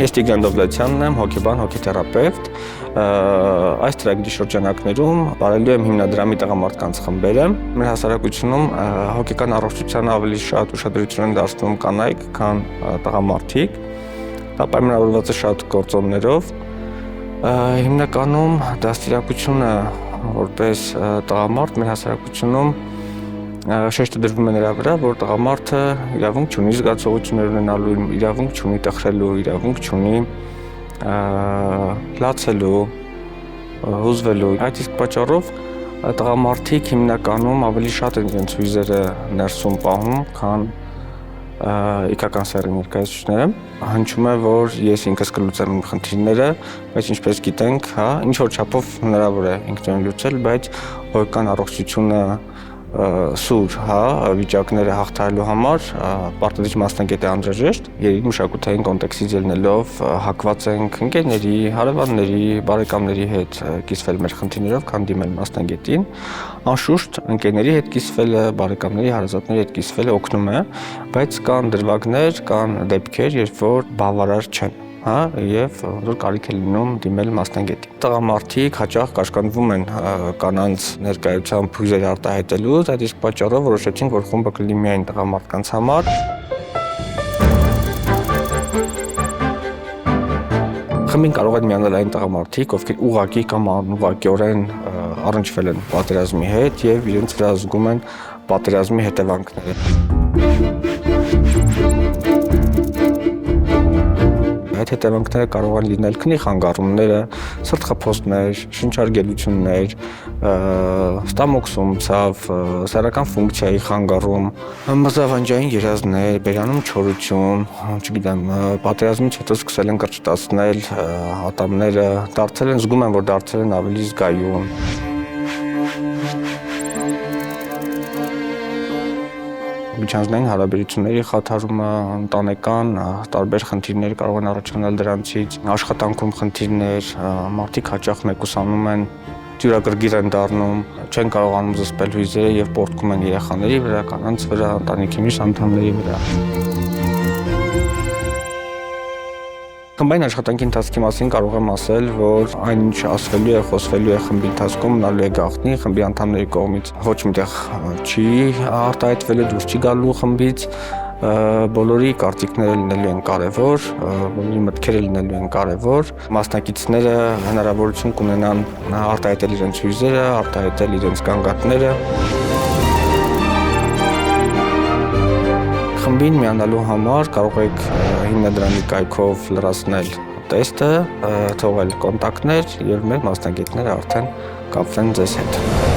Ես Տիգրան Դովլաթյանն եմ, հոգեբան, հոգեթերապևտ։ Այս ծրագրի շրջանակներում բարելու եմ հիմնադրամի տղամարդկանց խմբերը։ Մեր հասարակությունում հոգեկան առողջության ավելի շատ ուշադրություն են դարձնում կանայք, քան տղամարդիկ։ Դա պայմանավորված է շատ գործոններով։ Հիմնականում դաստիարակությունը որպես տղամարդ մեր հասարակությունում շեշտը դրվում է նրա վրա, որ տղամարդը իրավունք չունի զգացողություններ ունենալու, իրավունք չունի տխրելու, իրավունք չունի լացելու, հուզվելու։ Այդ իսկ պատճառով տղամարդիկ հիմնականում ավելի շատ են իրենց հույզերը ներսում պահում, քան իգական սեռի ներկայացուցիչները։ Հնչում է, որ ես ինքս կլուծեմ իմ խնդիրները, բայց ինչպես գիտենք, ինչ որ չափով հնարավոր է ինքնուրույն լուծել, բայց հոգեկան առողջությունը սուր վիճակները հաղթահարելու համար պարտադիր մասնագետ է անհրաժեշտ։ Երևի մշակութային կոնտեքստից ելնելով հակված ենք ընկերների, հարևանների, բարեկամների հետ կիսվել մեր խնդիրներով, քան դիմել մասնագետին։ Անշուշտ ընկերների հետ կիսվելը, բարեկամների, հարազատների հետ կիսվելը օգնում է, բայց կան դրվագներ, կան դեպքեր, երբ որ բավարար չեն։ Եվ որ կարիք է լինում դիմել մասնագետի։ Տղամարդիկ հաճախ կաշկանդվում են կանանց ներկայությամբ հույզեր արտահայտելուց, այդ իսկ պատճառով որոշեցինք, որ խումբը կլինի միայն տղամարդկանց համար։ Խմբին կարող են միանալ այն տղամարդիկ, ովքեր ուղղակի կամ անուղղակիորեն առնչվել են պատերազմի հետ եւ իրենց վրա զգում են պատերազմի հետևանքները։ Այդ հետևանքները կարող են լինել քնի խանգարումները, սրտխփոստներ, շնչարգելություններ, ստամոքսում ցավ, սեռական ֆունկցիայի խանգարում, մզավանջային երազներ, բերանում չորություն, չգիտեմ, պատերազմից հետո սկսել են կրճտացնել ատամները, զգում են, որ դարձել են ավելի զգայուն։ Միջանձնային հարաբերությունների խաթարումը, ընտանեկան տարբեր խնդիրներ կարող են առաջանալ դրանցից, աշխատանքում խնդիրներ, մարդիկ հաճախ մեկուսանում են, դյուրագրգիռ են դառնում, չեն կարողանում զսպել հույզերը եւ պոռթկում են երեխաների վրա, կանանց վրա, ընտանիքի մյուս անդամների վրա։ Խմբային աշխատանքի ընթացքի մասին կարող եմ ասել, որ այն ինչ ասվելու է, խոսվելու է խմբի ընթացքում, մնալու է գաղտնի, խմբի անդամների կողմից ոչ միտեղ չի արտահայտվելու, դուրս չի գալու խմբից, բոլորի կարծիքները լինելու են կարևոր, բոլորի մտքերը լինելու են կարևոր, մասնակիցները հնարավորություն կունենան արտահայտել իրենց հույզերը, արտահայտել իրենց գանգատները։ Խմբին միանալու համար կարող եք հիմնադրամի կայքով լրացնել տեստը, թողել կոնտակտներ եւ մեր մասնագետները արդեն կապվեն ձեզ հետ։